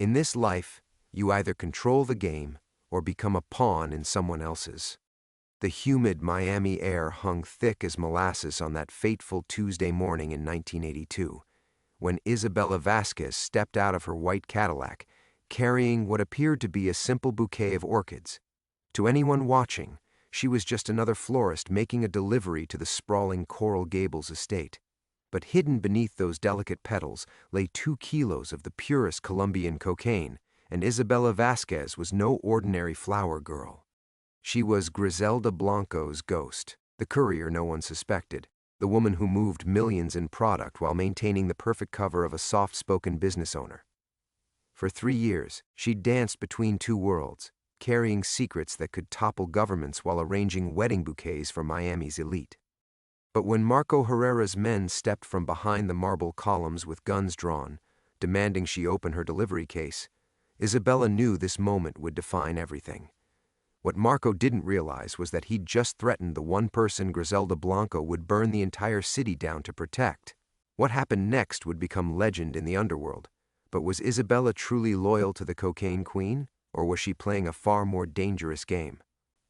In this life, you either control the game or become a pawn in someone else's. The humid Miami air hung thick as molasses on that fateful Tuesday morning in 1982, when Isabella Vasquez stepped out of her white Cadillac, carrying what appeared to be a simple bouquet of orchids. To anyone watching, she was just another florist making a delivery to the sprawling Coral Gables estate. But hidden beneath those delicate petals lay 2 kilos of the purest Colombian cocaine, and Isabella Vasquez was no ordinary flower girl. She was Griselda Blanco's ghost, the courier no one suspected, the woman who moved millions in product while maintaining the perfect cover of a soft-spoken business owner. For 3 years, she danced between 2 worlds, carrying secrets that could topple governments while arranging wedding bouquets for Miami's elite. But when Marco Herrera's men stepped from behind the marble columns with guns drawn, demanding she open her delivery case, Isabella knew this moment would define everything. What Marco didn't realize was that he'd just threatened the one person Griselda Blanco would burn the entire city down to protect. What happened next would become legend in the underworld. But was Isabella truly loyal to the cocaine queen, or was she playing a far more dangerous game?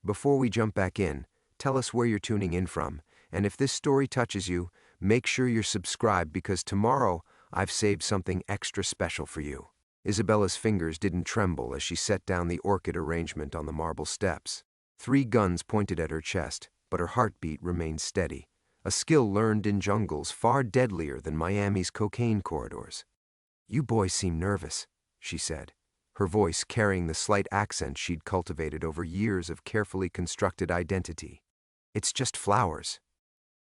Before we jump back in, tell us where you're tuning in from, and if this story touches you, make sure you're subscribed because tomorrow I've saved something extra special for you. Isabella's fingers didn't tremble as she set down the orchid arrangement on the marble steps. 3 guns pointed at her chest, but her heartbeat remained steady, a skill learned in jungles far deadlier than Miami's cocaine corridors. "You boys seem nervous," she said, her voice carrying the slight accent she'd cultivated over years of carefully constructed identity. "It's just flowers."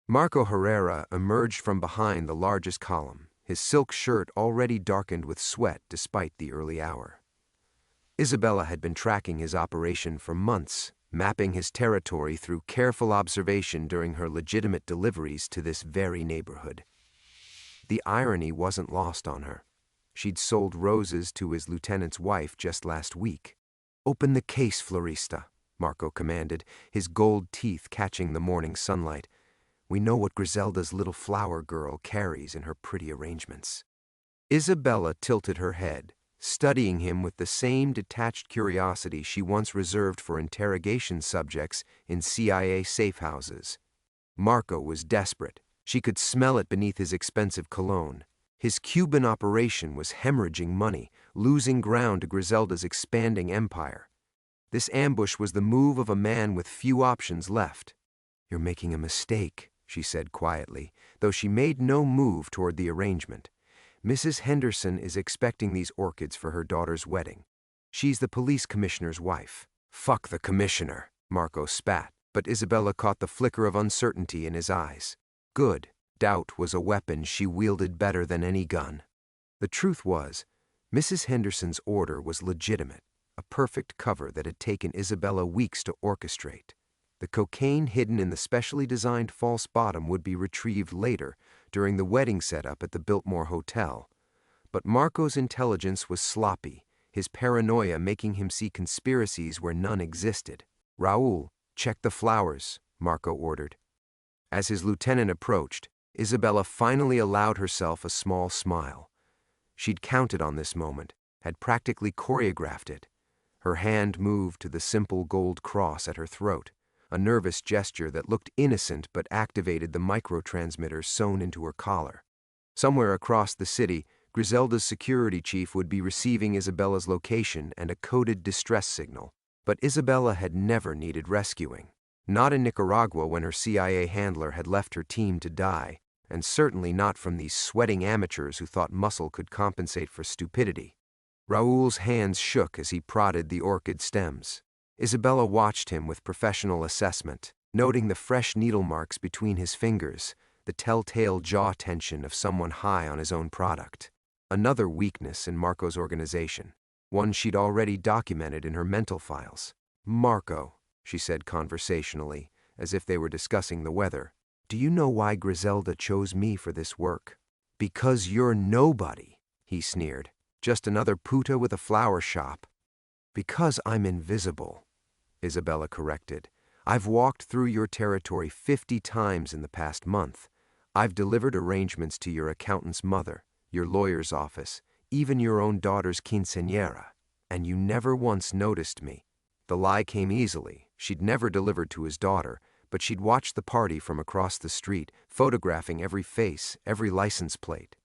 Marco Herrera emerged from behind the largest column, his silk shirt already darkened with sweat despite the early hour. Isabella had been tracking his operation for months, mapping his territory through careful observation during her legitimate deliveries to this very neighborhood. The irony wasn't lost on her. She'd sold roses to his lieutenant's wife just last week. "Open the case, Florista," Marco commanded, his gold teeth catching the morning sunlight. "We know what Griselda's little flower girl carries in her pretty arrangements." Isabella tilted her head, studying him with the same detached curiosity she once reserved for interrogation subjects in CIA safe houses. Marco was desperate. She could smell it beneath his expensive cologne. His Cuban operation was hemorrhaging money, losing ground to Griselda's expanding empire. This ambush was the move of a man with few options left. "You're making a mistake," she said quietly, though she made no move toward the arrangement. "Mrs. Henderson is expecting these orchids for her daughter's wedding. She's the police commissioner's wife." "Fuck the commissioner," Marco spat, but Isabella caught the flicker of uncertainty in his eyes. Good. Doubt was a weapon she wielded better than any gun. The truth was, Mrs. Henderson's order was legitimate, a perfect cover that had taken Isabella weeks to orchestrate. The cocaine hidden in the specially designed false bottom would be retrieved later, during the wedding setup at the Biltmore Hotel. But Marco's intelligence was sloppy, his paranoia making him see conspiracies where none existed. "Raul, check the flowers," Marco ordered. As his lieutenant approached, Isabella finally allowed herself a small smile. She'd counted on this moment, had practically choreographed it. Her hand moved to the simple gold cross at her throat, a nervous gesture that looked innocent but activated the microtransmitter sewn into her collar. Somewhere across the city, Griselda's security chief would be receiving Isabella's location and a coded distress signal. But Isabella had never needed rescuing. Not in Nicaragua when her CIA handler had left her team to die, and certainly not from these sweating amateurs who thought muscle could compensate for stupidity. Raul's hands shook as he prodded the orchid stems. Isabella watched him with professional assessment, noting the fresh needle marks between his fingers, the telltale jaw tension of someone high on his own product. Another weakness in Marco's organization, one she'd already documented in her mental files. "Marco," she said conversationally, as if they were discussing the weather, "do you know why Griselda chose me for this work?" "Because you're nobody," he sneered. "Just another puta with a flower shop." "Because I'm invisible," Isabella corrected. "I've walked through your territory 50 times in the past month. I've delivered arrangements to your accountant's mother, your lawyer's office, even your own daughter's quinceañera, and you never once noticed me." The lie came easily. She'd never delivered to his daughter, but she'd watched the party from across the street, photographing every face, every license plate.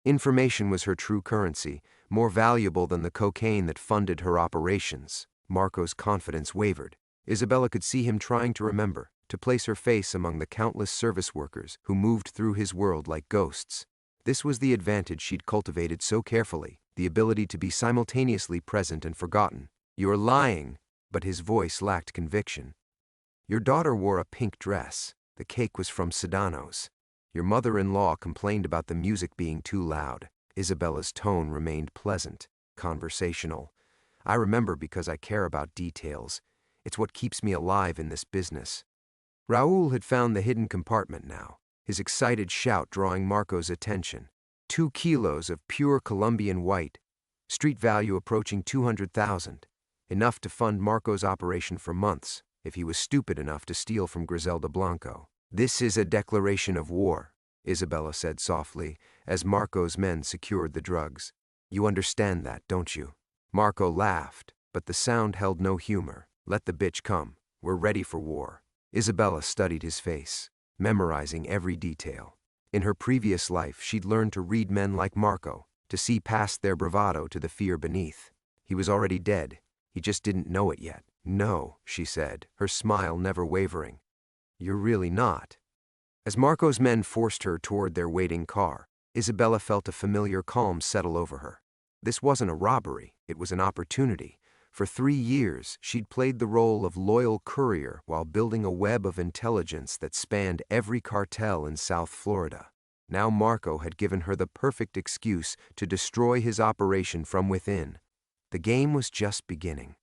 Information was her true currency, more valuable than the cocaine that funded her operations. Marco's confidence wavered. Isabella could see him trying to remember, to place her face among the countless service workers who moved through his world like ghosts. This was the advantage she'd cultivated so carefully, the ability to be simultaneously present and forgotten. "You're lying," but his voice lacked conviction. "Your daughter wore a pink dress. The cake was from Sedano's. Your mother-in-law complained about the music being too loud." Isabella's tone remained pleasant, conversational. "I remember because I care about details. It's what keeps me alive in this business." Raúl had found the hidden compartment now, his excited shout drawing Marco's attention. 2 kilos of pure Colombian white, street value approaching 200,000, enough to fund Marco's operation for months, if he was stupid enough to steal from Griselda Blanco. "This is a declaration of war," Isabella said softly, as Marco's men secured the drugs. "You understand that, don't you?" Marco laughed, but the sound held no humor. "Let the bitch come. We're ready for war." Isabella studied his face, memorizing every detail. In her previous life, she'd learned to read men like Marco, to see past their bravado to the fear beneath. He was already dead. He just didn't know it yet. "No," she said, her smile never wavering. "You're really not." As Marco's men forced her toward their waiting car, Isabella felt a familiar calm settle over her. This wasn't a robbery, it was an opportunity. For 3 years, she'd played the role of loyal courier while building a web of intelligence that spanned every cartel in South Florida. Now Marco had given her the perfect excuse to destroy his operation from within. The game was just beginning.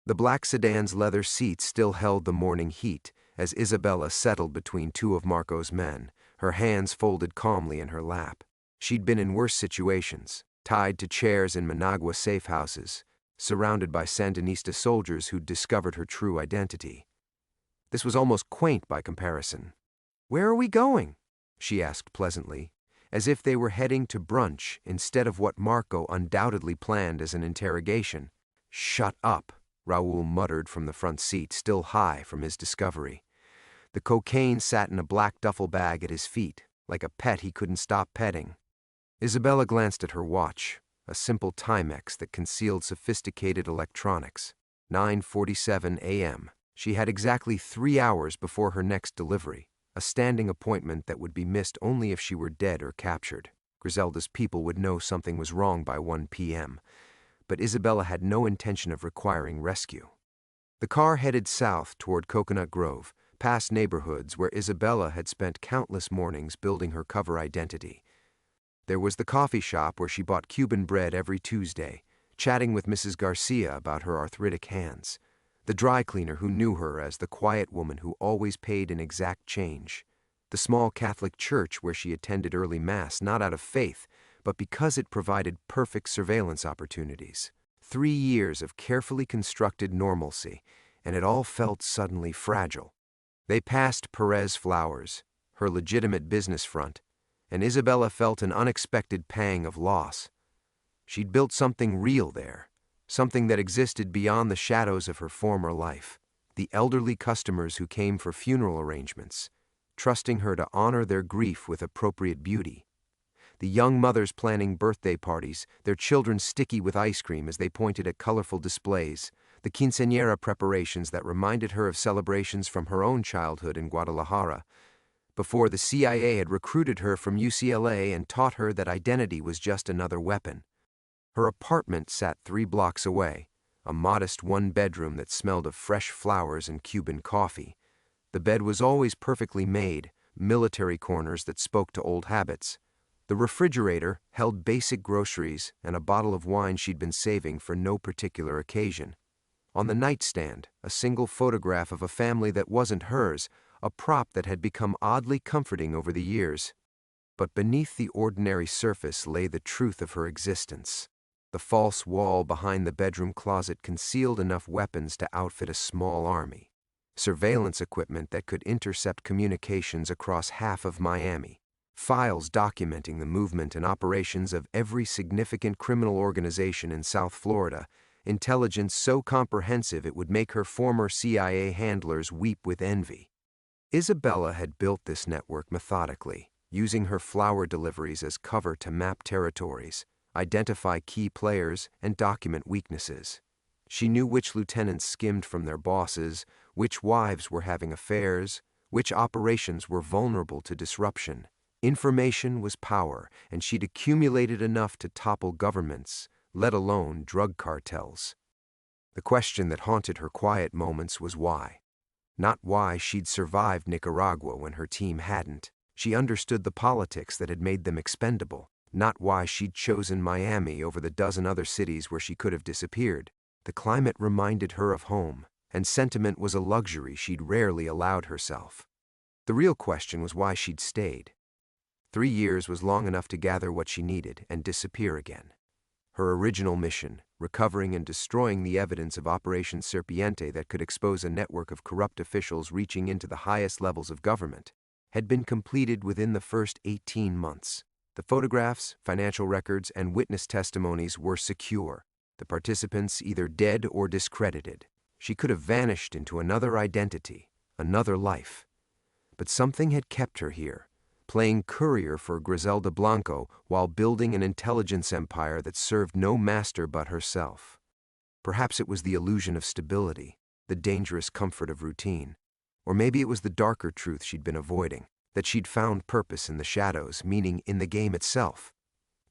The black sedan's leather seats still held the morning heat as Isabella settled between 2 of Marco's men, her hands folded calmly in her lap. She'd been in worse situations, tied to chairs in Managua safe houses, surrounded by Sandinista soldiers who'd discovered her true identity. This was almost quaint by comparison. "Where are we going?" she asked pleasantly, as if they were heading to brunch instead of what Marco undoubtedly planned as an interrogation. "Shut up," Raúl muttered from the front seat, still high from his discovery. The cocaine sat in a black duffel bag at his feet, like a pet he couldn't stop petting. Isabella glanced at her watch, a simple Timex that concealed sophisticated electronics. 9:47 a.m. She had exactly 3 hours before her next delivery, a standing appointment that would be missed only if she were dead or captured. Griselda's people would know something was wrong by 1 p.m., but Isabella had no intention of requiring rescue. The car headed south toward Coconut Grove, past neighborhoods where Isabella had spent countless mornings building her cover identity. There was the coffee shop where she bought Cuban bread every Tuesday, chatting with Mrs. Garcia about her arthritic hands. The dry cleaner who knew her as the quiet woman who always paid in exact change. The small Catholic church where she attended early mass not out of faith, but because it provided perfect surveillance opportunities. 3 years of carefully constructed normalcy, and it all felt suddenly fragile. They passed Perez Flowers, her legitimate business front, and Isabella felt an unexpected pang of loss. She'd built something real there, something that existed beyond the shadows of her former life. The elderly customers who came for funeral arrangements, trusting her to honor their grief with appropriate beauty. The young mothers planning birthday parties, their children sticky with ice cream as they pointed at colorful displays. The quinceañera preparations that reminded her of celebrations from her own childhood in Guadalajara, before the CIA had recruited her from UCLA and taught her that identity was just another weapon. Her apartment sat 3 blocks away, a modest 1-bedroom that smelled of fresh flowers and Cuban coffee. The bed was always perfectly made, military corners that spoke to old habits. The refrigerator held basic groceries and a bottle of wine she'd been saving for no particular occasion. On the nightstand, a single photograph of a family that wasn't hers, a prop that had become oddly comforting over the years. But beneath the ordinary surface lay the truth of her existence. The false wall behind the bedroom closet concealed enough weapons to outfit a small army. Surveillance equipment that could intercept communications across half of Miami. files documenting the movement and operations of every significant criminal organization in South Florida, intelligence so comprehensive it would make her former CIA handlers weep with envy. Isabella had built this network methodically, using her flower deliveries as cover to map territories, identify key players, and document weaknesses. She knew which lieutenants skimmed from their bosses, which wives were having affairs, which operations were vulnerable to disruption. Information was power, and she'd accumulated enough to topple governments, let alone drug cartels. The question that haunted her quiet moments was why. Not why she'd survived Nicaragua when her team hadn't. She understood the politics that had made them expendable. Not why she'd chosen Miami over the dozen other cities where she could have disappeared. The climate reminded her of home, and sentiment was a luxury she'd rarely allowed herself. The real question was why she'd stayed. 3 years was long enough to gather what she needed and disappear again. Her original mission, recovering and destroying the evidence of Operation Serpiente that could expose a network of corrupt officials reaching into the highest levels of government, had been completed within the first 18 months. The photographs, financial records, and witness testimonies were secure, the participants either dead or discredited. She could have vanished into another identity, another life. But something had kept her here, playing courier for Griselda Blanco while building an intelligence empire that served no master but herself. Perhaps it was the illusion of stability, the dangerous comfort of routine. Or maybe it was the darker truth she'd been avoiding, that she'd found purpose in the shadows, meaning in the game itself.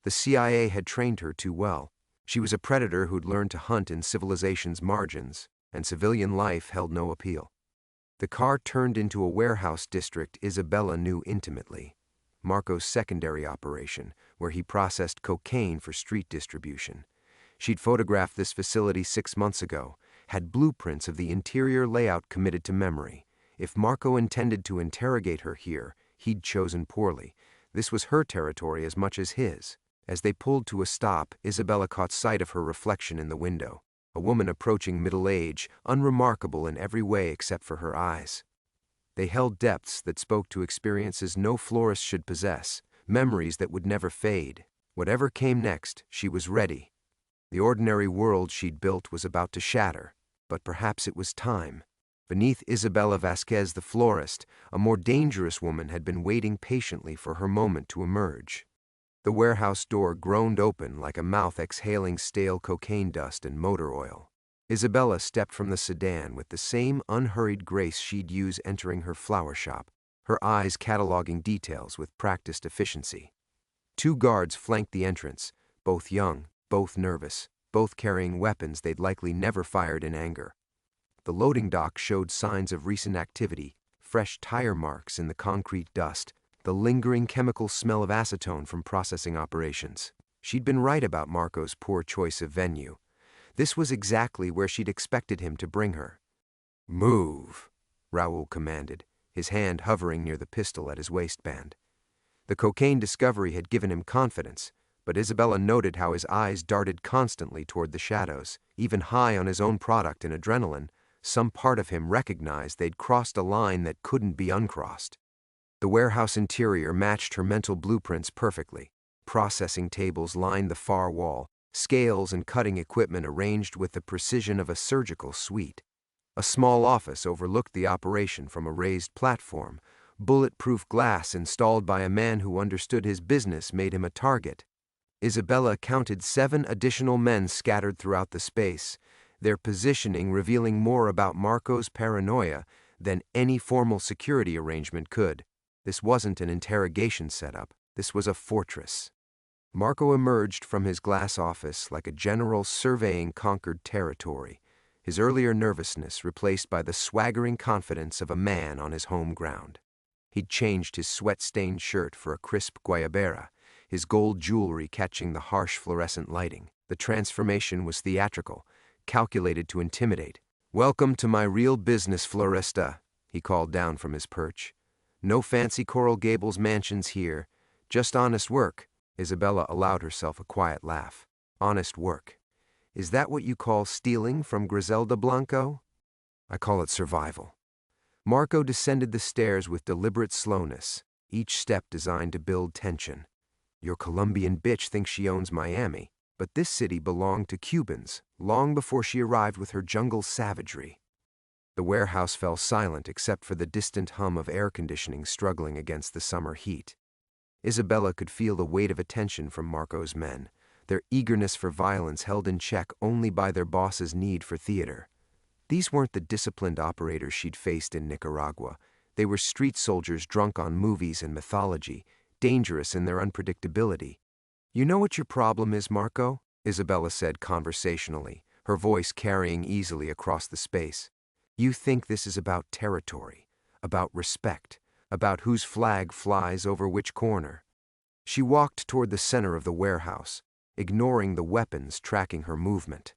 The CIA had trained her too well. She was a predator who'd learned to hunt in civilization's margins, and civilian life held no appeal. The car turned into a warehouse district Isabella knew intimately, Marco's secondary operation, where he processed cocaine for street distribution. She'd photographed this facility 6 months ago, had blueprints of the interior layout committed to memory. If Marco intended to interrogate her here, he'd chosen poorly. This was her territory as much as his. As they pulled to a stop, Isabella caught sight of her reflection in the window. A woman approaching middle age, unremarkable in every way except for her eyes. They held depths that spoke to experiences no florist should possess, memories that would never fade. Whatever came next, she was ready. The ordinary world she'd built was about to shatter, but perhaps it was time. Beneath Isabella Vasquez the florist, a more dangerous woman had been waiting patiently for her moment to emerge. The warehouse door groaned open like a mouth exhaling stale cocaine dust and motor oil. Isabella stepped from the sedan with the same unhurried grace she'd use entering her flower shop, her eyes cataloging details with practiced efficiency. 2 guards flanked the entrance, both young, both nervous, both carrying weapons they'd likely never fired in anger. The loading dock showed signs of recent activity, fresh tire marks in the concrete dust, the lingering chemical smell of acetone from processing operations. She'd been right about Marco's poor choice of venue. This was exactly where she'd expected him to bring her. "Move," Raoul commanded, his hand hovering near the pistol at his waistband. The cocaine discovery had given him confidence, but Isabella noted how his eyes darted constantly toward the shadows. Even high on his own product and adrenaline, some part of him recognized they'd crossed a line that couldn't be uncrossed. The warehouse interior matched her mental blueprints perfectly. Processing tables lined the far wall, scales and cutting equipment arranged with the precision of a surgical suite. A small office overlooked the operation from a raised platform. Bulletproof glass installed by a man who understood his business made him a target. Isabella counted 7 additional men scattered throughout the space, their positioning revealing more about Marco's paranoia than any formal security arrangement could. This wasn't an interrogation setup. This was a fortress. Marco emerged from his glass office like a general surveying conquered territory, his earlier nervousness replaced by the swaggering confidence of a man on his home ground. He'd changed his sweat-stained shirt for a crisp guayabera, his gold jewelry catching the harsh fluorescent lighting. The transformation was theatrical, calculated to intimidate. "Welcome to my real business, Floresta," he called down from his perch. "No fancy Coral Gables mansions here, just honest work." Isabella allowed herself a quiet laugh. "Honest work. Is that what you call stealing from Griselda Blanco?" "I call it survival." Marco descended the stairs with deliberate slowness, each step designed to build tension. Your Colombian bitch thinks she owns Miami, but this city belonged to Cubans long before she arrived with her jungle savagery. The warehouse fell silent except for the distant hum of air conditioning struggling against the summer heat. Isabella could feel the weight of attention from Marco's men, their eagerness for violence held in check only by their boss's need for theater. These weren't the disciplined operators she'd faced in Nicaragua. They were street soldiers drunk on movies and mythology, dangerous in their unpredictability. "You know what your problem is, Marco?" Isabella said conversationally, her voice carrying easily across the space. "You think this is about territory, about respect, about whose flag flies over which corner." She walked toward the center of the warehouse, ignoring the weapons tracking her movement.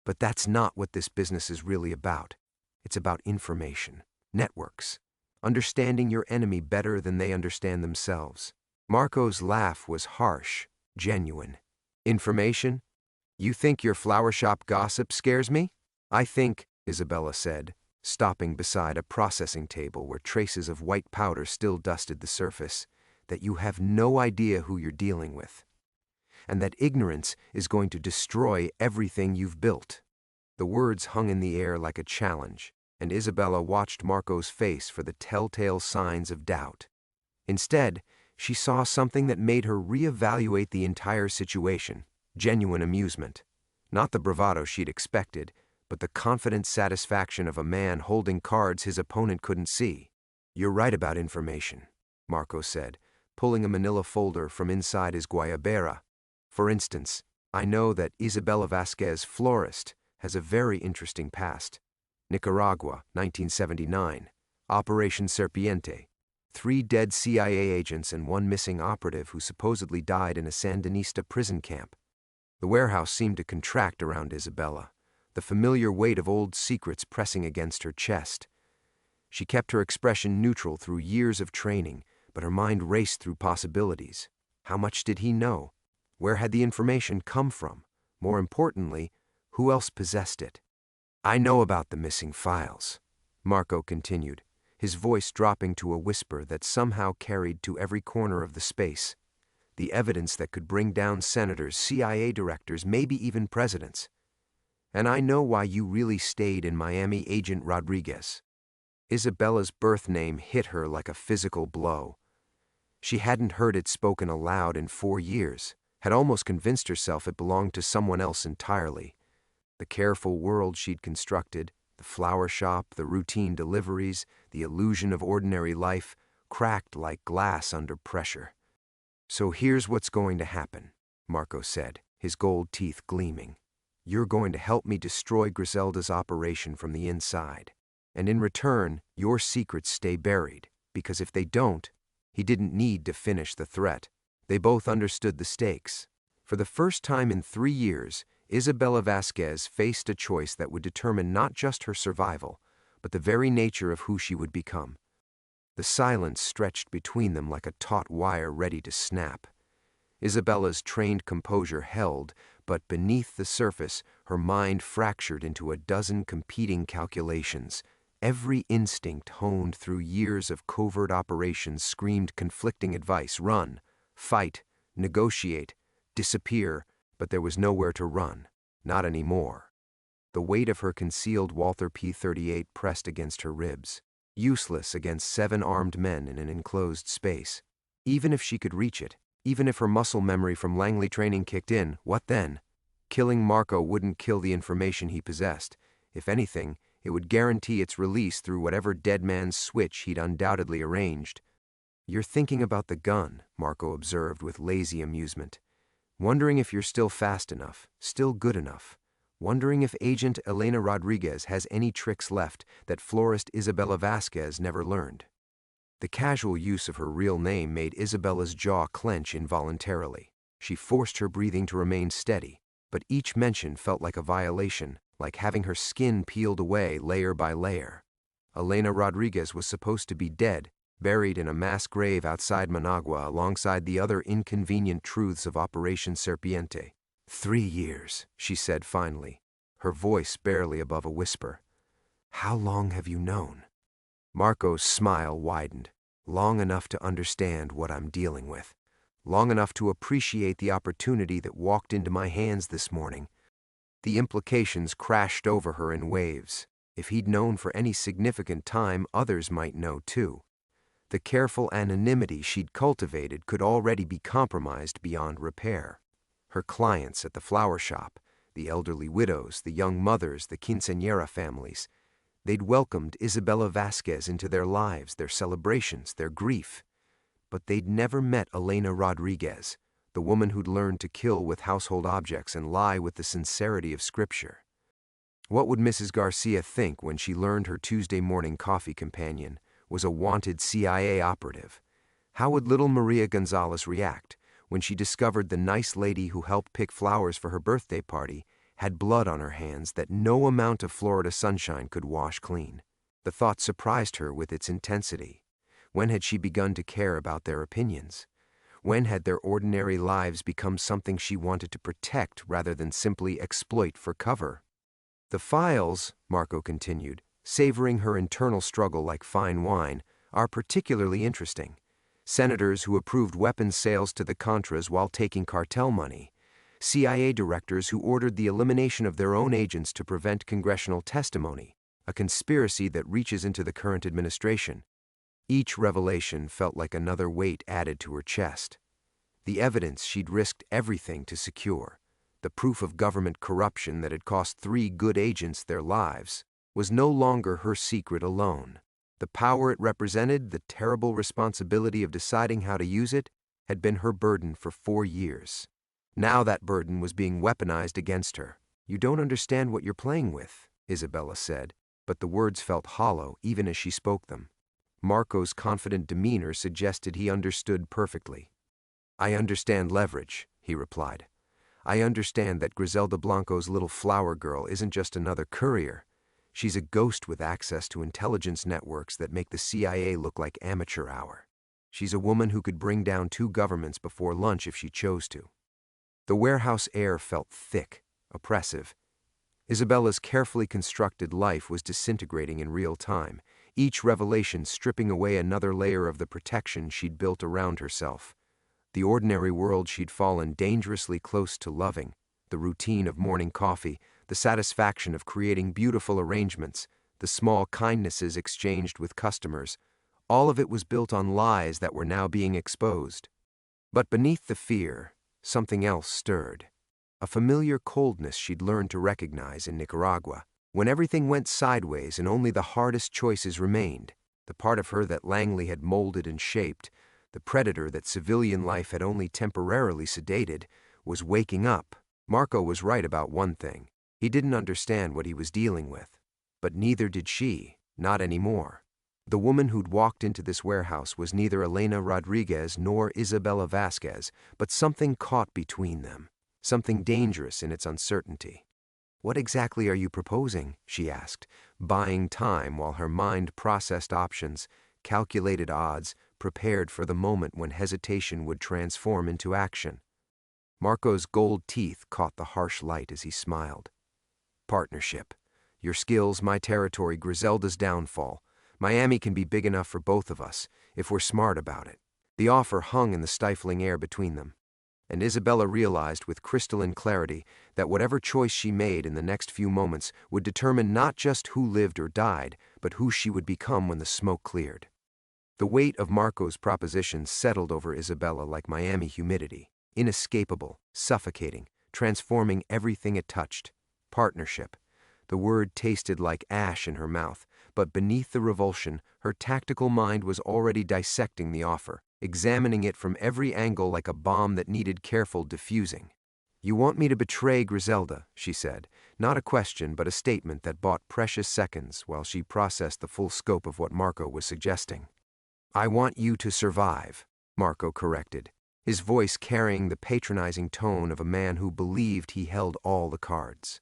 "But that's not what this business is really about. It's about information, networks, understanding your enemy better than they understand themselves." Marco's laugh was harsh, genuine. "Information? You think your flower shop gossip scares me?" "I think," Isabella said, stopping beside a processing table where traces of white powder still dusted the surface, "that you have no idea who you're dealing with, and that ignorance is going to destroy everything you've built." The words hung in the air like a challenge, and Isabella watched Marco's face for the telltale signs of doubt. Instead, she saw something that made her reevaluate the entire situation: genuine amusement. Not the bravado she'd expected, but the confident satisfaction of a man holding cards his opponent couldn't see. "You're right about information," Marco said, pulling a manila folder from inside his guayabera. "For instance, I know that Isabella Vasquez, florist, has a very interesting past. Nicaragua, 1979. Operation Serpiente. 3 dead CIA agents and 1 missing operative who supposedly died in a Sandinista prison camp." The warehouse seemed to contract around Isabella, the familiar weight of old secrets pressing against her chest. She kept her expression neutral through years of training, but her mind raced through possibilities. How much did he know? Where had the information come from? More importantly, who else possessed it? "I know about the missing files," Marco continued, his voice dropping to a whisper that somehow carried to every corner of the space. "The evidence that could bring down senators, CIA directors, maybe even presidents. And I know why you really stayed in Miami, Agent Rodriguez." Isabella's birth name hit her like a physical blow. She hadn't heard it spoken aloud in 4 years, had almost convinced herself it belonged to someone else entirely. The careful world she'd constructed, the flower shop, the routine deliveries, the illusion of ordinary life, cracked like glass under pressure. "So here's what's going to happen," Marco said, his gold teeth gleaming. "You're going to help me destroy Griselda's operation from the inside. And in return, your secrets stay buried, because if they don't," he didn't need to finish the threat. They both understood the stakes. For the first time in 3 years, Isabella Vasquez faced a choice that would determine not just her survival, but the very nature of who she would become. The silence stretched between them like a taut wire ready to snap. Isabella's trained composure held, but beneath the surface, her mind fractured into a dozen competing calculations. Every instinct honed through years of covert operations screamed conflicting advice: run, fight, negotiate, disappear, but there was nowhere to run. Not anymore. The weight of her concealed Walther P-38 pressed against her ribs, useless against 7 armed men in an enclosed space. Even if she could reach it, even if her muscle memory from Langley training kicked in, what then? Killing Marco wouldn't kill the information he possessed. If anything, it would guarantee its release through whatever dead man's switch he'd undoubtedly arranged. "You're thinking about the gun," Marco observed with lazy amusement. "Wondering if you're still fast enough, still good enough. Wondering if Agent Elena Rodriguez has any tricks left that florist Isabella Vasquez never learned." The casual use of her real name made Isabella's jaw clench involuntarily. She forced her breathing to remain steady, but each mention felt like a violation, like having her skin peeled away layer by layer. Elena Rodriguez was supposed to be dead, buried in a mass grave outside Managua alongside the other inconvenient truths of Operation Serpiente. 3 years, she said finally, her voice barely above a whisper. "How long have you known?" Marco's smile widened. long enough to understand what I'm dealing with, long enough to appreciate the opportunity that walked into my hands this morning. The implications crashed over her in waves. If he'd known for any significant time, others might know too. The careful anonymity she'd cultivated could already be compromised beyond repair. Her clients at the flower shop, the elderly widows, the young mothers, the quinceañera families, they'd welcomed Isabella Vasquez into their lives, their celebrations, their grief. But they'd never met Elena Rodriguez, the woman who'd learned to kill with household objects and lie with the sincerity of Scripture. What would Mrs. Garcia think when she learned her Tuesday morning coffee companion was a wanted CIA operative? How would little Maria Gonzalez react when she discovered the nice lady who helped pick flowers for her birthday party had blood on her hands that no amount of Florida sunshine could wash clean? The thought surprised her with its intensity. When had she begun to care about their opinions? When had their ordinary lives become something she wanted to protect rather than simply exploit for cover? The files, Marco continued, savoring her internal struggle like fine wine, are particularly interesting. Senators who approved weapons sales to the Contras while taking cartel money, CIA directors who ordered the elimination of their own agents to prevent congressional testimony, a conspiracy that reaches into the current administration. Each revelation felt like another weight added to her chest. The evidence she'd risked everything to secure, the proof of government corruption that had cost 3 good agents their lives, was no longer her secret alone. The power it represented, the terrible responsibility of deciding how to use it, had been her burden for 4 years. Now that burden was being weaponized against her. "You don't understand what you're playing with," Isabella said, but the words felt hollow even as she spoke them. Marco's confident demeanor suggested he understood perfectly. "I understand leverage," he replied. "I understand that Griselda Blanco's little flower girl isn't just another courier. She's a ghost with access to intelligence networks that make the CIA look like amateur hour. She's a woman who could bring down 2 governments before lunch if she chose to." The warehouse air felt thick, oppressive. Isabella's carefully constructed life was disintegrating in real time, each revelation stripping away another layer of the protection she'd built around herself. The ordinary world she'd fallen dangerously close to loving, the routine of morning coffee, the satisfaction of creating beautiful arrangements, the small kindnesses exchanged with customers, all of it was built on lies that were now being exposed. But beneath the fear, something else stirred. A familiar coldness she'd learned to recognize in Nicaragua, when everything went sideways and only the hardest choices remained. The part of her that Langley had molded and shaped, the predator that civilian life had only temporarily sedated, was waking up. Marco was right about one thing. He didn't understand what he was dealing with. But neither did she, not anymore. The woman who'd walked into this warehouse was neither Elena Rodriguez nor Isabella Vasquez, but something caught between them, something dangerous in its uncertainty. "What exactly are you proposing?" she asked, buying time while her mind processed options, calculated odds, prepared for the moment when hesitation would transform into action. Marco's gold teeth caught the harsh light as he smiled. "Partnership. Your skills, my territory, Griselda's downfall. Miami can be big enough for both of us, if we're smart about it." The offer hung in the stifling air between them, and Isabella realized with crystalline clarity that whatever choice she made in the next few moments would determine not just who lived or died, but who she would become when the smoke cleared. The weight of Marco's proposition settled over Isabella like Miami humidity, inescapable, suffocating, transforming everything it touched. Partnership. The word tasted like ash in her mouth, but beneath the revulsion, her tactical mind was already dissecting the offer, examining it from every angle like a bomb that needed careful diffusing. "You want me to betray Griselda," she said, not a question but a statement that bought precious seconds while she processed the full scope of what Marco was suggesting. "I want you to survive," Marco corrected, his voice carrying the patronizing tone of a man who believed he held all the cards.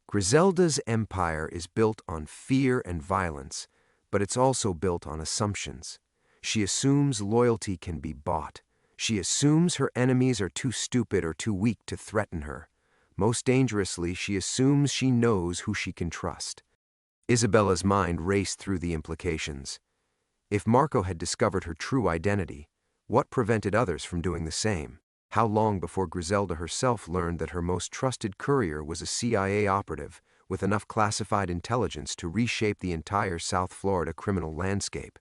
"Griselda's empire is built on fear and violence, but it's also built on assumptions. She assumes loyalty can be bought. She assumes her enemies are too stupid or too weak to threaten her. Most dangerously, she assumes she knows who she can trust." Isabella's mind raced through the implications. If Marco had discovered her true identity, what prevented others from doing the same? How long before Griselda herself learned that her most trusted courier was a CIA operative with enough classified intelligence to reshape the entire South Florida criminal landscape?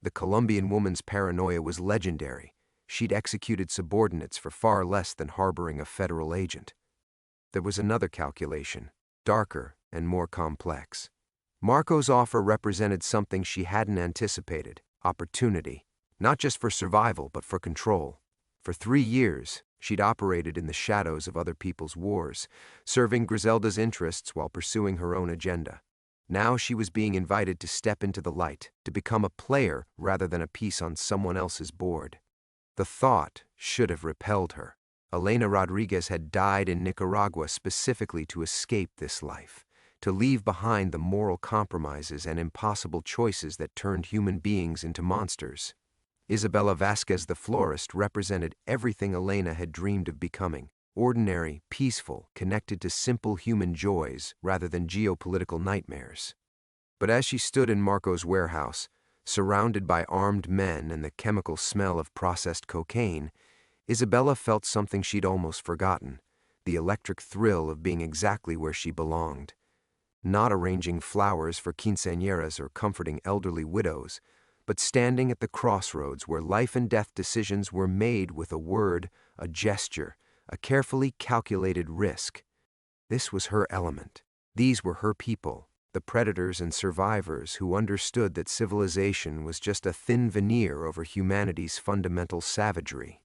The Colombian woman's paranoia was legendary. She'd executed subordinates for far less than harboring a federal agent. There was another calculation, darker and more complex. Marco's offer represented something she hadn't anticipated: opportunity, not just for survival but for control. For 3 years, she'd operated in the shadows of other people's wars, serving Griselda's interests while pursuing her own agenda. Now she was being invited to step into the light, to become a player rather than a piece on someone else's board. The thought should have repelled her. Elena Rodriguez had died in Nicaragua specifically to escape this life, to leave behind the moral compromises and impossible choices that turned human beings into monsters. Isabella Vasquez the florist represented everything Elena had dreamed of becoming: ordinary, peaceful, connected to simple human joys rather than geopolitical nightmares. But as she stood in Marco's warehouse, surrounded by armed men and the chemical smell of processed cocaine, Isabella felt something she'd almost forgotten: the electric thrill of being exactly where she belonged. Not arranging flowers for quinceañeras or comforting elderly widows, but standing at the crossroads where life and death decisions were made with a word, a gesture, a carefully calculated risk. This was her element. These were her people, the predators and survivors who understood that civilization was just a thin veneer over humanity's fundamental savagery.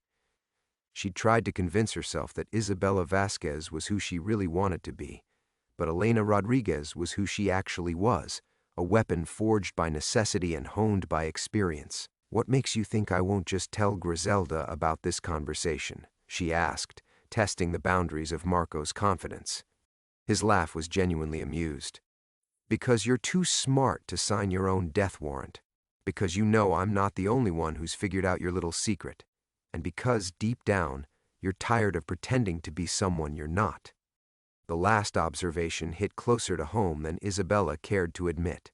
She'd tried to convince herself that Isabella Vasquez was who she really wanted to be, but Elena Rodriguez was who she actually was, a weapon forged by necessity and honed by experience. "What makes you think I won't just tell Griselda about this conversation?" she asked, testing the boundaries of Marco's confidence. His laugh was genuinely amused. "Because you're too smart to sign your own death warrant. Because you know I'm not the only one who's figured out your little secret. And because, deep down, you're tired of pretending to be someone you're not." The last observation hit closer to home than Isabella cared to admit.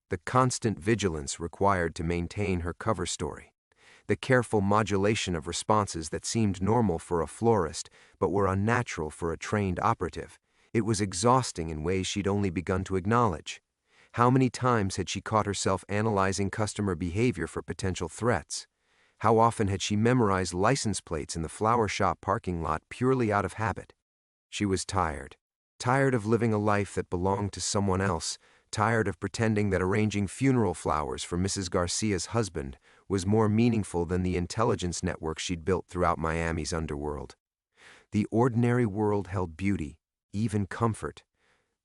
The constant vigilance required to maintain her cover story. The careful modulation of responses that seemed normal for a florist but were unnatural for a trained operative. It was exhausting in ways she'd only begun to acknowledge. How many times had she caught herself analyzing customer behavior for potential threats? How often had she memorized license plates in the flower shop parking lot purely out of habit? She was tired. Tired of living a life that belonged to someone else. Tired of pretending that arranging funeral flowers for Mrs. Garcia's husband was more meaningful than the intelligence network she'd built throughout Miami's underworld. The ordinary world held beauty, even comfort,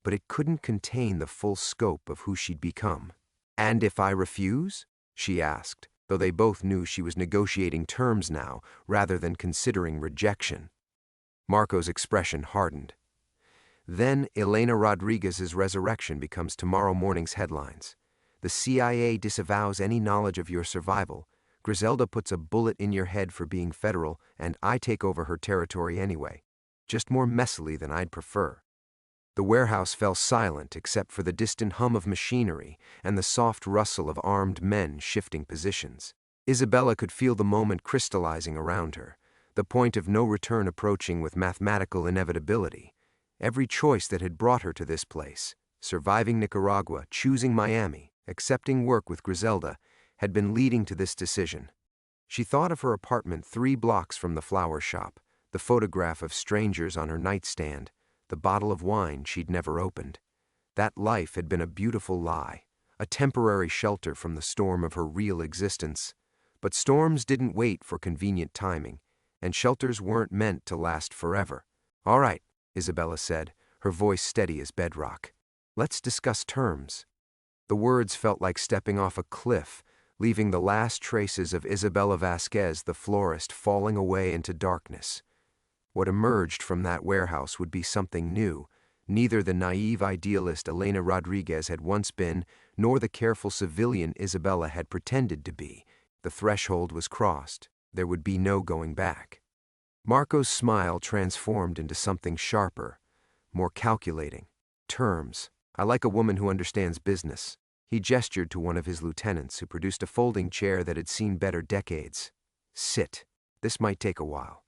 but it couldn't contain the full scope of who she'd become. "And if I refuse?" she asked, though they both knew she was negotiating terms now rather than considering rejection. Marco's expression hardened. "Then Elena Rodriguez's resurrection becomes tomorrow morning's headlines. The CIA disavows any knowledge of your survival. Griselda puts a bullet in your head for being federal, and I take over her territory anyway. Just more messily than I'd prefer." The warehouse fell silent except for the distant hum of machinery and the soft rustle of armed men shifting positions. Isabella could feel the moment crystallizing around her, the point of no return approaching with mathematical inevitability. Every choice that had brought her to this place, surviving Nicaragua, choosing Miami, accepting work with Griselda, had been leading to this decision. She thought of her apartment 3 blocks from the flower shop, the photograph of strangers on her nightstand, the bottle of wine she'd never opened. That life had been a beautiful lie, a temporary shelter from the storm of her real existence. But storms didn't wait for convenient timing, and shelters weren't meant to last forever. "All right," Isabella said, her voice steady as bedrock. "Let's discuss terms." The words felt like stepping off a cliff, leaving the last traces of Isabella Vasquez the florist falling away into darkness. What emerged from that warehouse would be something new, neither the naive idealist Elena Rodriguez had once been, nor the careful civilian Isabella had pretended to be. The threshold was crossed. There would be no going back. Marco's smile transformed into something sharper, more calculating. "Terms. I like a woman who understands business." He gestured to one of his lieutenants, who produced a folding chair that had seen better decades. Sit. This might take a while.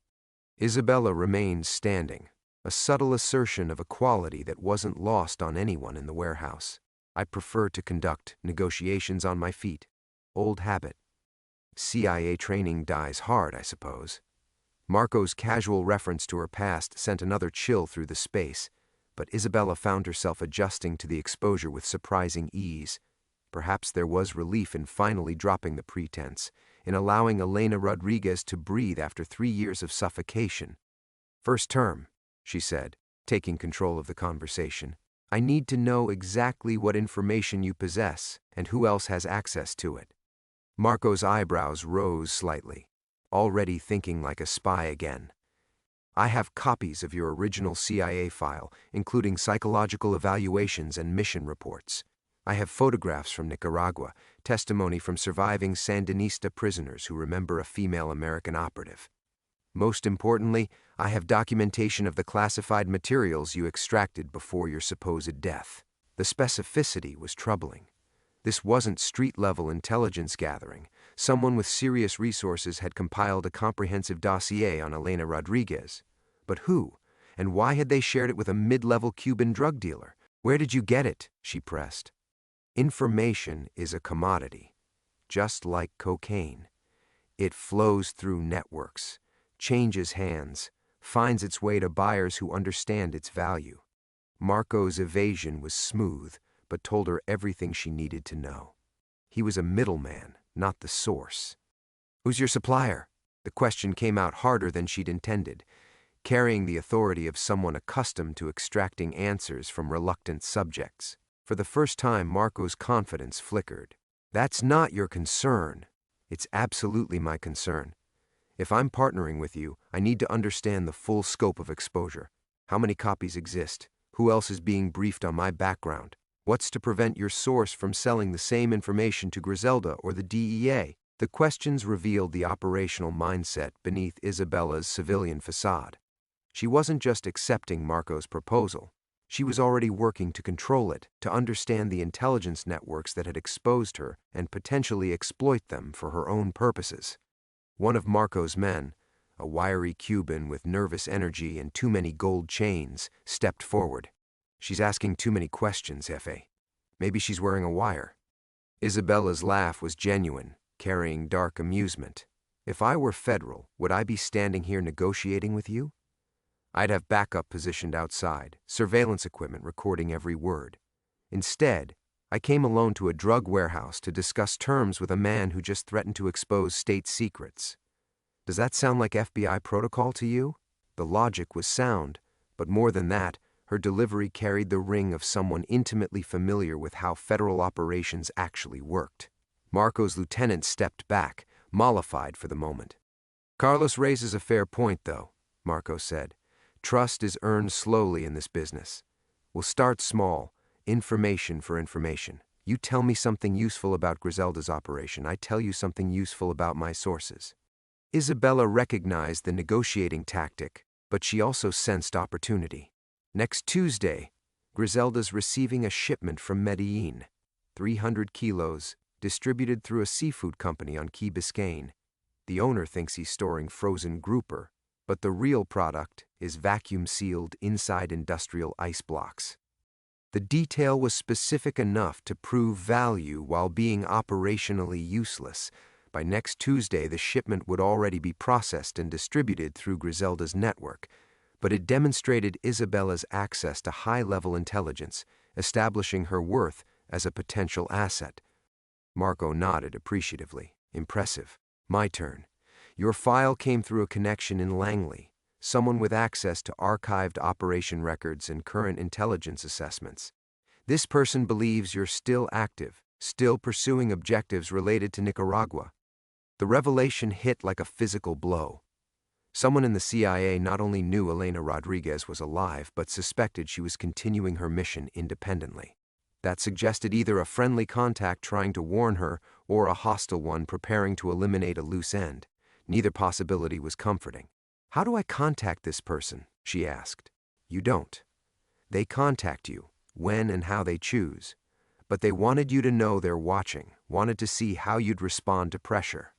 Isabella remained standing, a subtle assertion of a quality that wasn't lost on anyone in the warehouse. I prefer to conduct negotiations on my feet. Old habit. CIA training dies hard, I suppose. Marco's casual reference to her past sent another chill through the space, but Isabella found herself adjusting to the exposure with surprising ease. Perhaps there was relief in finally dropping the pretense, in allowing Elena Rodriguez to breathe after 3 years of suffocation. "First term," she said, taking control of the conversation. "I need to know exactly what information you possess and who else has access to it." Marco's eyebrows rose slightly, already thinking like a spy again. "I have copies of your original CIA file, including psychological evaluations and mission reports. I have photographs from Nicaragua, testimony from surviving Sandinista prisoners who remember a female American operative. Most importantly, I have documentation of the classified materials you extracted before your supposed death." The specificity was troubling. This wasn't street-level intelligence gathering. Someone with serious resources had compiled a comprehensive dossier on Elena Rodriguez. But who? And why had they shared it with a mid-level Cuban drug dealer? "Where did you get it?" she pressed. Information is a commodity, just like cocaine. It flows through networks, changes hands, finds its way to buyers who understand its value. Marco's evasion was smooth, but told her everything she needed to know. He was a middleman, not the source. "Who's your supplier?" The question came out harder than she'd intended, carrying the authority of someone accustomed to extracting answers from reluctant subjects. For the first time, Marco's confidence flickered. "That's not your concern." "It's absolutely my concern. If I'm partnering with you, I need to understand the full scope of exposure. How many copies exist? Who else is being briefed on my background? What's to prevent your source from selling the same information to Griselda or the DEA?" The questions revealed the operational mindset beneath Isabella's civilian facade. She wasn't just accepting Marco's proposal. She was already working to control it, to understand the intelligence networks that had exposed her and potentially exploit them for her own purposes. One of Marco's men, a wiry Cuban with nervous energy and too many gold chains, stepped forward. "She's asking too many questions, Jefe. Maybe she's wearing a wire." Isabella's laugh was genuine, carrying dark amusement. "If I were federal, would I be standing here negotiating with you? I'd have backup positioned outside, surveillance equipment recording every word. Instead, I came alone to a drug warehouse to discuss terms with a man who just threatened to expose state secrets. Does that sound like FBI protocol to you?" The logic was sound, but more than that, her delivery carried the ring of someone intimately familiar with how federal operations actually worked. Marco's lieutenant stepped back, mollified for the moment. "Carlos raises a fair point, though," Marco said. "Trust is earned slowly in this business. We'll start small, information for information. You tell me something useful about Griselda's operation, I tell you something useful about my sources." Isabella recognized the negotiating tactic, but she also sensed opportunity. Next Tuesday, Griselda's receiving a shipment from Medellin, 300 kilos, distributed through a seafood company on Key Biscayne. The owner thinks he's storing frozen grouper, but the real product is vacuum-sealed inside industrial ice blocks. The detail was specific enough to prove value while being operationally useless. By next Tuesday, the shipment would already be processed and distributed through Griselda's network, but it demonstrated Isabella's access to high-level intelligence, establishing her worth as a potential asset. Marco nodded appreciatively. "Impressive. My turn. Your file came through a connection in Langley, someone with access to archived operation records and current intelligence assessments. This person believes you're still active, still pursuing objectives related to Nicaragua." The revelation hit like a physical blow. Someone in the CIA not only knew Elena Rodriguez was alive, but suspected she was continuing her mission independently. That suggested either a friendly contact trying to warn her or a hostile one preparing to eliminate a loose end. Neither possibility was comforting. "How do I contact this person?" she asked. "You don't. They contact you, when and how they choose. But they wanted you to know they're watching, wanted to see how you'd respond to pressure.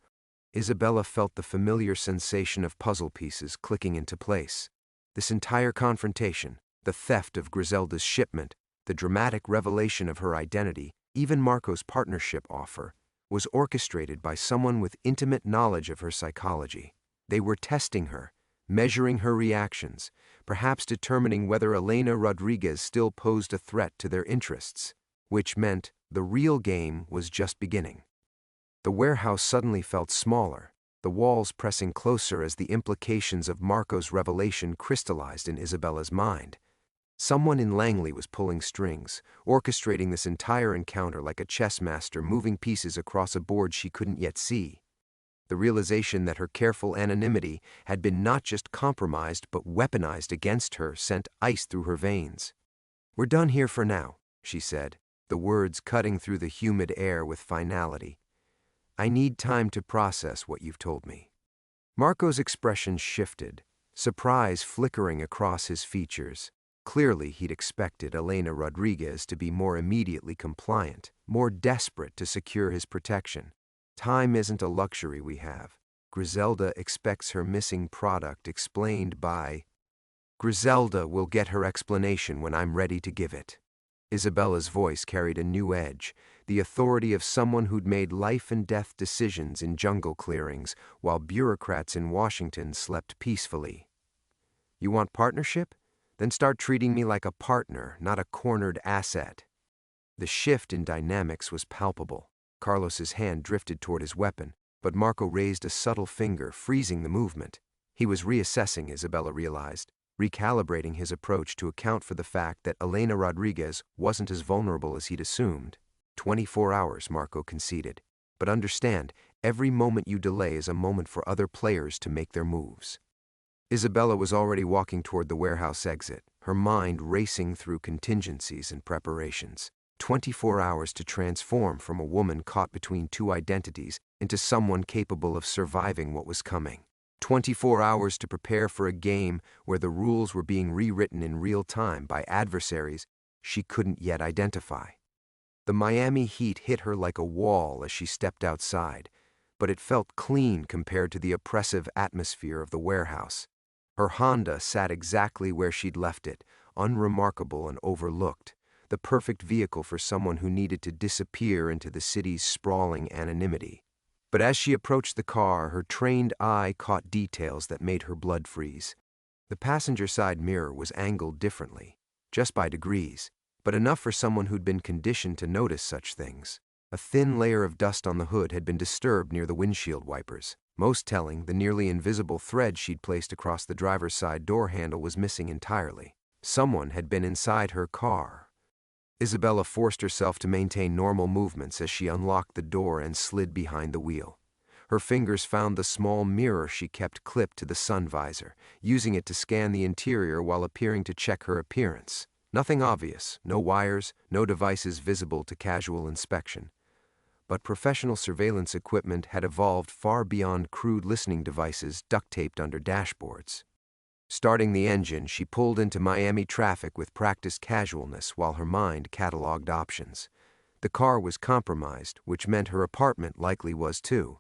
Isabella felt the familiar sensation of puzzle pieces clicking into place. This entire confrontation, the theft of Griselda's shipment, the dramatic revelation of her identity, even Marco's partnership offer, was orchestrated by someone with intimate knowledge of her psychology. They were testing her, measuring her reactions, perhaps determining whether Elena Rodriguez still posed a threat to their interests, which meant the real game was just beginning. The warehouse suddenly felt smaller, the walls pressing closer as the implications of Marco's revelation crystallized in Isabella's mind. Someone in Langley was pulling strings, orchestrating this entire encounter like a chess master moving pieces across a board she couldn't yet see. The realization that her careful anonymity had been not just compromised but weaponized against her sent ice through her veins. "We're done here for now," she said, the words cutting through the humid air with finality. "I need time to process what you've told me." Marco's expression shifted, surprise flickering across his features. Clearly, he'd expected Elena Rodriguez to be more immediately compliant, more desperate to secure his protection. Time isn't a luxury we have. Griselda expects her missing product explained by... Griselda will get her explanation when I'm ready to give it. Isabella's voice carried a new edge, the authority of someone who'd made life-and-death decisions in jungle clearings while bureaucrats in Washington slept peacefully. "You want partnership? Then start treating me like a partner, not a cornered asset." The shift in dynamics was palpable. Carlos's hand drifted toward his weapon, but Marco raised a subtle finger, freezing the movement. He was reassessing, Isabella realized, recalibrating his approach to account for the fact that Elena Rodriguez wasn't as vulnerable as he'd assumed. 24 hours, Marco conceded. But understand, every moment you delay is a moment for other players to make their moves. Isabella was already walking toward the warehouse exit, her mind racing through contingencies and preparations. 24 hours to transform from a woman caught between two identities into someone capable of surviving what was coming. 24 hours to prepare for a game where the rules were being rewritten in real time by adversaries she couldn't yet identify. The Miami heat hit her like a wall as she stepped outside, but it felt clean compared to the oppressive atmosphere of the warehouse. Her Honda sat exactly where she'd left it, unremarkable and overlooked, the perfect vehicle for someone who needed to disappear into the city's sprawling anonymity. But as she approached the car, her trained eye caught details that made her blood freeze. The passenger side mirror was angled differently, just by degrees, but enough for someone who'd been conditioned to notice such things. A thin layer of dust on the hood had been disturbed near the windshield wipers. Most telling, the nearly invisible thread she'd placed across the driver's side door handle was missing entirely. Someone had been inside her car. Isabella forced herself to maintain normal movements as she unlocked the door and slid behind the wheel. Her fingers found the small mirror she kept clipped to the sun visor, using it to scan the interior while appearing to check her appearance. Nothing obvious, no wires, no devices visible to casual inspection. But professional surveillance equipment had evolved far beyond crude listening devices duct-taped under dashboards. Starting the engine, she pulled into Miami traffic with practiced casualness while her mind cataloged options. The car was compromised, which meant her apartment likely was too.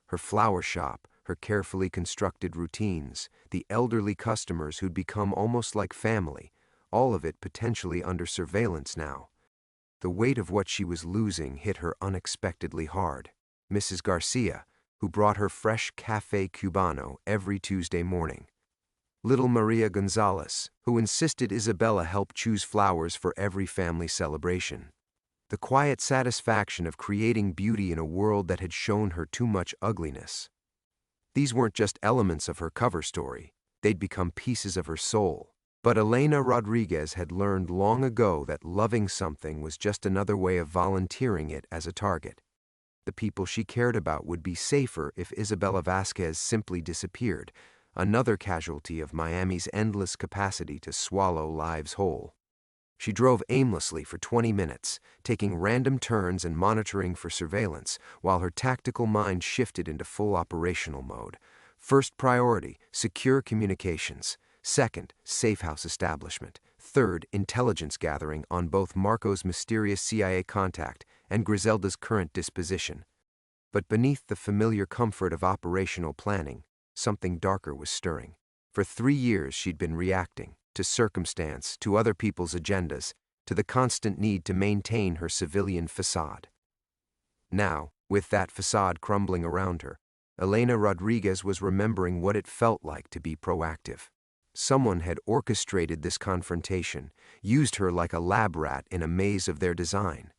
Her flower shop, her carefully constructed routines, the elderly customers who'd become almost like family, all of it potentially under surveillance now. The weight of what she was losing hit her unexpectedly hard. Mrs. Garcia, who brought her fresh Café Cubano every Tuesday morning. Little Maria Gonzalez, who insisted Isabella help choose flowers for every family celebration. The quiet satisfaction of creating beauty in a world that had shown her too much ugliness. These weren't just elements of her cover story, they'd become pieces of her soul. But Elena Rodriguez had learned long ago that loving something was just another way of volunteering it as a target. The people she cared about would be safer if Isabella Vasquez simply disappeared, another casualty of Miami's endless capacity to swallow lives whole. She drove aimlessly for 20 minutes, taking random turns and monitoring for surveillance, while her tactical mind shifted into full operational mode. First priority, secure communications. Second, safe house establishment. Third, intelligence gathering on both Marco's mysterious CIA contact and Griselda's current disposition. But beneath the familiar comfort of operational planning, something darker was stirring. For 3 years she'd been reacting to circumstance, to other people's agendas, to the constant need to maintain her civilian facade. Now, with that facade crumbling around her, Elena Rodriguez was remembering what it felt like to be proactive. Someone had orchestrated this confrontation, used her like a lab rat in a maze of their design.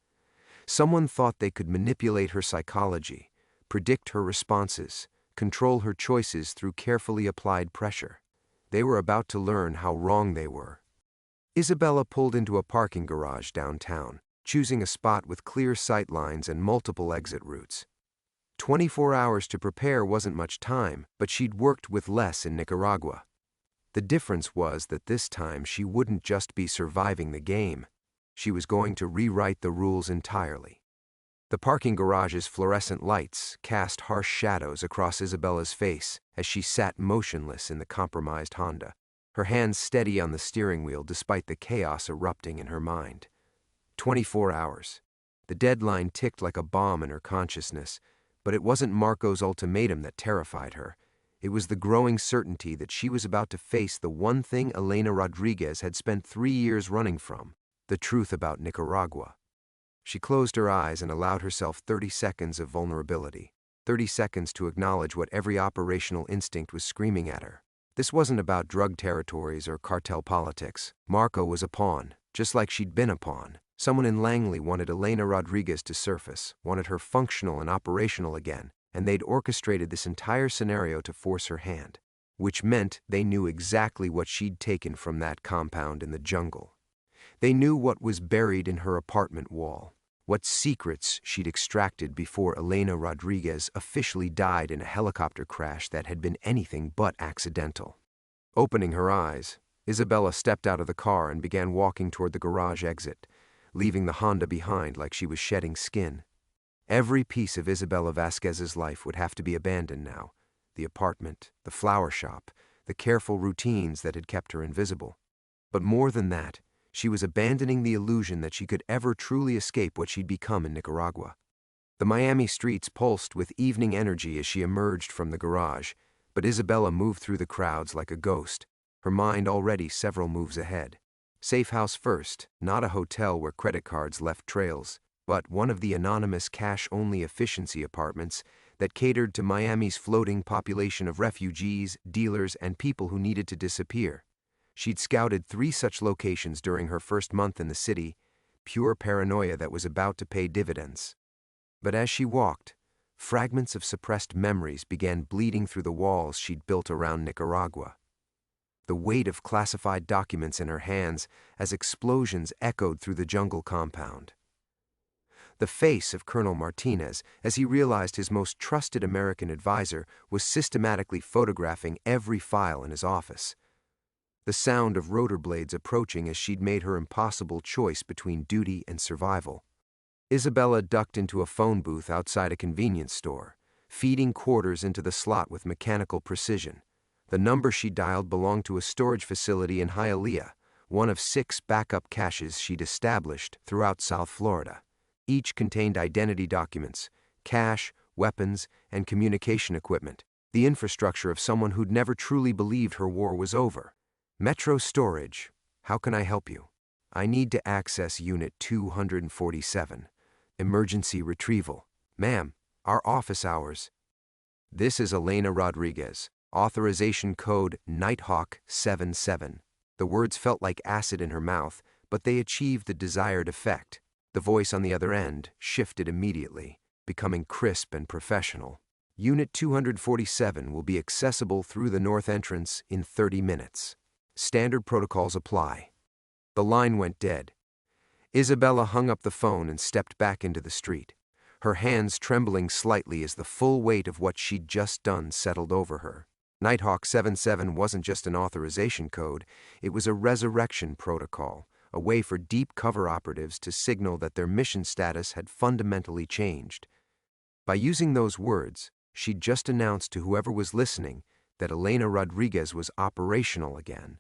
Someone thought they could manipulate her psychology, predict her responses, control her choices through carefully applied pressure. They were about to learn how wrong they were. Isabella pulled into a parking garage downtown, choosing a spot with clear sight lines and multiple exit routes. 24 hours to prepare wasn't much time, but she'd worked with less in Nicaragua. The difference was that this time she wouldn't just be surviving the game. She was going to rewrite the rules entirely. The parking garage's fluorescent lights cast harsh shadows across Isabella's face as she sat motionless in the compromised Honda, her hands steady on the steering wheel despite the chaos erupting in her mind. 24 hours. The deadline ticked like a bomb in her consciousness, but it wasn't Marco's ultimatum that terrified her. It was the growing certainty that she was about to face the one thing Elena Rodriguez had spent 3 years running from, the truth about Nicaragua. She closed her eyes and allowed herself 30 seconds of vulnerability, 30 seconds to acknowledge what every operational instinct was screaming at her. This wasn't about drug territories or cartel politics. Marco was a pawn, just like she'd been a pawn. Someone in Langley wanted Elena Rodriguez to surface, wanted her functional and operational again, and they'd orchestrated this entire scenario to force her hand, which meant they knew exactly what she'd taken from that compound in the jungle. They knew what was buried in her apartment wall, what secrets she'd extracted before Elena Rodriguez officially died in a helicopter crash that had been anything but accidental. Opening her eyes, Isabella stepped out of the car and began walking toward the garage exit, leaving the Honda behind like she was shedding skin. Every piece of Isabella Vasquez's life would have to be abandoned now. The apartment, the flower shop, the careful routines that had kept her invisible. But more than that, she was abandoning the illusion that she could ever truly escape what she'd become in Nicaragua. The Miami streets pulsed with evening energy as she emerged from the garage, but Isabella moved through the crowds like a ghost, her mind already several moves ahead. Safe house first, not a hotel where credit cards left trails, but one of the anonymous cash-only efficiency apartments that catered to Miami's floating population of refugees, dealers, and people who needed to disappear. She'd scouted 3 such locations during her first month in the city, pure paranoia that was about to pay dividends. But as she walked, fragments of suppressed memories began bleeding through the walls she'd built around Nicaragua. The weight of classified documents in her hands as explosions echoed through the jungle compound. The face of Colonel Martinez, as he realized his most trusted American advisor was systematically photographing every file in his office. The sound of rotor blades approaching as she'd made her impossible choice between duty and survival. Isabella ducked into a phone booth outside a convenience store, feeding quarters into the slot with mechanical precision. The number she dialed belonged to a storage facility in Hialeah, one of 6 backup caches she'd established throughout South Florida. Each contained identity documents, cash, weapons, and communication equipment, the infrastructure of someone who'd never truly believed her war was over. Metro Storage, how can I help you? I need to access Unit 247. Emergency retrieval. Ma'am, our office hours. This is Elena Rodriguez. Authorization code Nighthawk 77. The words felt like acid in her mouth, but they achieved the desired effect. The voice on the other end shifted immediately, becoming crisp and professional. Unit 247 will be accessible through the north entrance in 30 minutes. Standard protocols apply. The line went dead. Isabella hung up the phone and stepped back into the street, her hands trembling slightly as the full weight of what she'd just done settled over her. Nighthawk 77 wasn't just an authorization code, it was a resurrection protocol, a way for deep cover operatives to signal that their mission status had fundamentally changed. By using those words, she'd just announced to whoever was listening that Elena Rodriguez was operational again.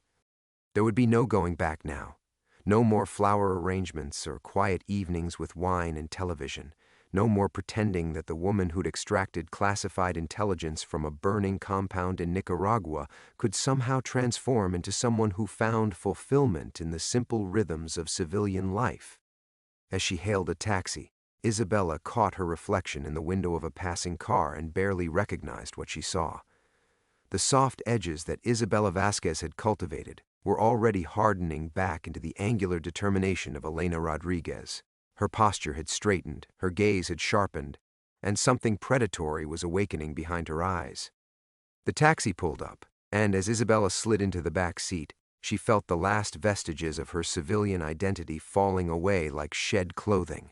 There would be no going back now. No more flower arrangements or quiet evenings with wine and television. No more pretending that the woman who'd extracted classified intelligence from a burning compound in Nicaragua could somehow transform into someone who found fulfillment in the simple rhythms of civilian life. As she hailed a taxi, Isabella caught her reflection in the window of a passing car and barely recognized what she saw. The soft edges that Isabella Vasquez had cultivated were already hardening back into the angular determination of Elena Rodriguez. Her posture had straightened, her gaze had sharpened, and something predatory was awakening behind her eyes. The taxi pulled up, and as Isabella slid into the back seat, she felt the last vestiges of her civilian identity falling away like shed clothing.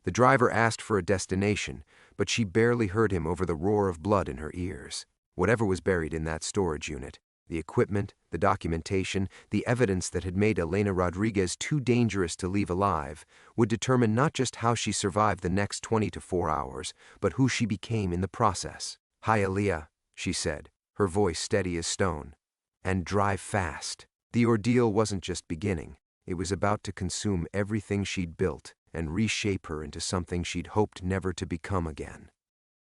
The driver asked for a destination, but she barely heard him over the roar of blood in her ears. Whatever was buried in that storage unit, the equipment, the documentation, the evidence that had made Elena Rodriguez too dangerous to leave alive, would determine not just how she survived the next 24 hours, but who she became in the process. "Hialeah," she said, her voice steady as stone. "And drive fast." The ordeal wasn't just beginning. It was about to consume everything she'd built and reshape her into something she'd hoped never to become again.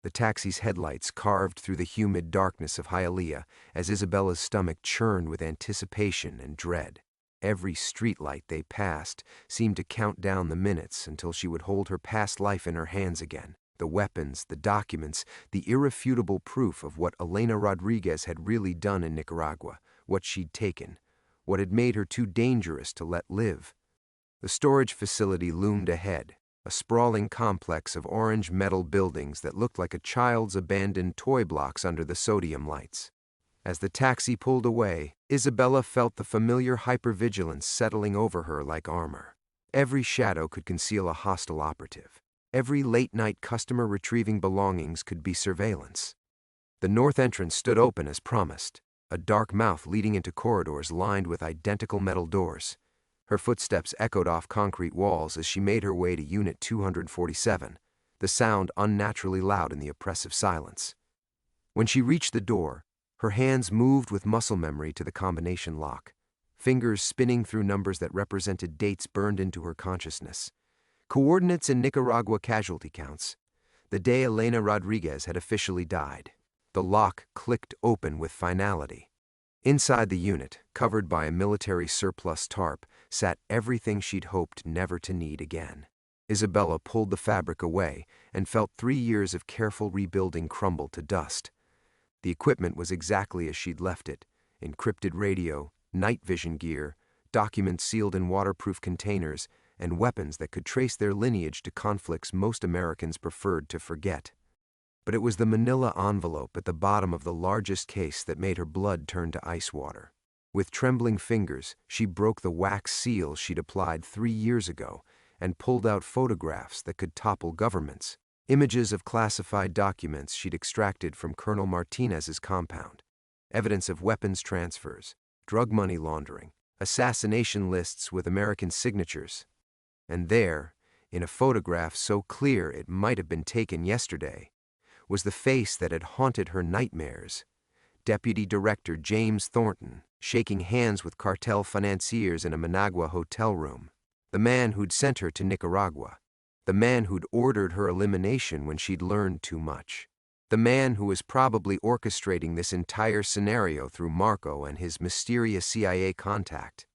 The taxi's headlights carved through the humid darkness of Hialeah as Isabella's stomach churned with anticipation and dread. Every streetlight they passed seemed to count down the minutes until she would hold her past life in her hands again. The weapons, the documents, the irrefutable proof of what Elena Rodriguez had really done in Nicaragua, what she'd taken, what had made her too dangerous to let live. The storage facility loomed ahead, a sprawling complex of orange metal buildings that looked like a child's abandoned toy blocks under the sodium lights. As the taxi pulled away, Isabella felt the familiar hypervigilance settling over her like armor. Every shadow could conceal a hostile operative. Every late-night customer retrieving belongings could be surveillance. The north entrance stood open as promised, a dark mouth leading into corridors lined with identical metal doors. Her footsteps echoed off concrete walls as she made her way to Unit 247, the sound unnaturally loud in the oppressive silence. When she reached the door, her hands moved with muscle memory to the combination lock, fingers spinning through numbers that represented dates burned into her consciousness. Coordinates and Nicaragua casualty counts. The day Elena Rodriguez had officially died. The lock clicked open with finality. Inside the unit, covered by a military surplus tarp, sat everything she'd hoped never to need again. Isabella pulled the fabric away and felt 3 years of careful rebuilding crumble to dust. The equipment was exactly as she'd left it: encrypted radio, night vision gear, documents sealed in waterproof containers, and weapons that could trace their lineage to conflicts most Americans preferred to forget. But it was the manila envelope at the bottom of the largest case that made her blood turn to ice water. With trembling fingers, she broke the wax seal she'd applied 3 years ago and pulled out photographs that could topple governments, images of classified documents she'd extracted from Colonel Martinez's compound, evidence of weapons transfers, drug money laundering, assassination lists with American signatures. And there, in a photograph so clear it might have been taken yesterday, was the face that had haunted her nightmares: Deputy Director James Thornton, shaking hands with cartel financiers in a Managua hotel room. The man who'd sent her to Nicaragua. The man who'd ordered her elimination when she'd learned too much. The man who was probably orchestrating this entire scenario through Marco and his mysterious CIA contact.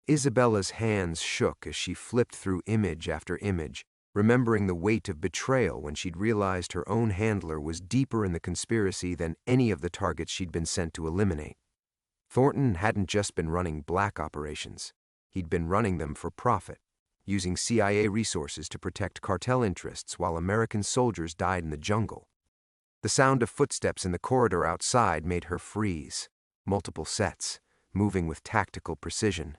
Isabella's hands shook as she flipped through image after image, remembering the weight of betrayal when she'd realized her own handler was deeper in the conspiracy than any of the targets she'd been sent to eliminate. Thornton hadn't just been running black operations. He'd been running them for profit, using CIA resources to protect cartel interests while American soldiers died in the jungle. The sound of footsteps in the corridor outside made her freeze. Multiple sets, moving with tactical precision.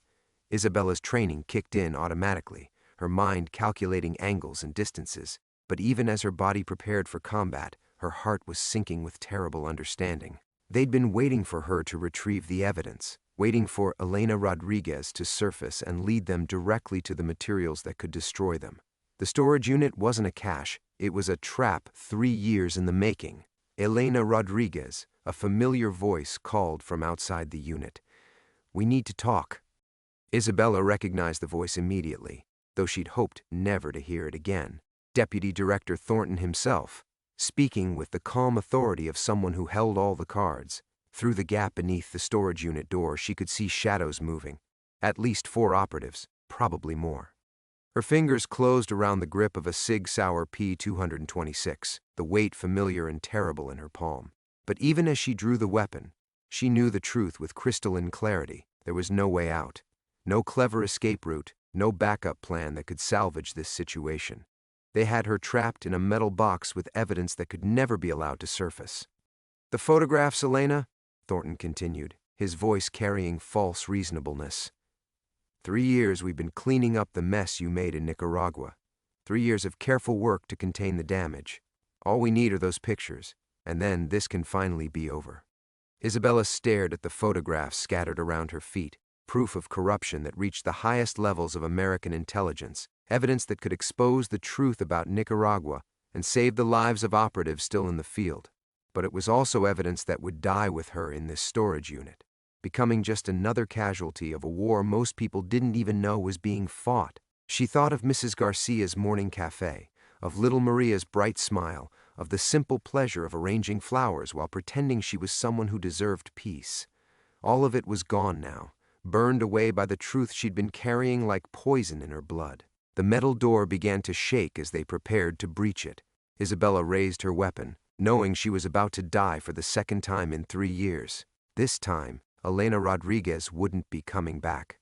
Isabella's training kicked in automatically, her mind calculating angles and distances, but even as her body prepared for combat, her heart was sinking with terrible understanding. They'd been waiting for her to retrieve the evidence, waiting for Elena Rodriguez to surface and lead them directly to the materials that could destroy them. The storage unit wasn't a cache, it was a trap 3 years in the making. Elena Rodriguez, A familiar voice called from outside the unit. "We need to talk." Isabella recognized the voice immediately, though she'd hoped never to hear it again. Deputy Director Thornton himself, speaking with the calm authority of someone who held all the cards. Through the gap beneath the storage unit door, she could see shadows moving. At least 4 operatives, probably more. Her fingers closed around the grip of a Sig Sauer P226, the weight familiar and terrible in her palm. But even as she drew the weapon, she knew the truth with crystalline clarity. There was no way out. No clever escape route, no backup plan that could salvage this situation. They had her trapped in a metal box with evidence that could never be allowed to surface. "The photographs, Elena?" Thornton continued, his voice carrying false reasonableness. 3 years we've been cleaning up the mess you made in Nicaragua. 3 years of careful work to contain the damage. All we need are those pictures, and then this can finally be over. Isabella stared at the photographs scattered around her feet, proof of corruption that reached the highest levels of American intelligence, evidence that could expose the truth about Nicaragua and save the lives of operatives still in the field. But it was also evidence that would die with her in this storage unit, becoming just another casualty of a war most people didn't even know was being fought. She thought of Mrs. Garcia's morning cafe, of little Maria's bright smile, of the simple pleasure of arranging flowers while pretending she was someone who deserved peace. All of it was gone now, burned away by the truth she'd been carrying like poison in her blood. The metal door began to shake as they prepared to breach it. Isabella raised her weapon, knowing she was about to die for the second time in 3 years. This time, Elena Rodriguez wouldn't be coming back.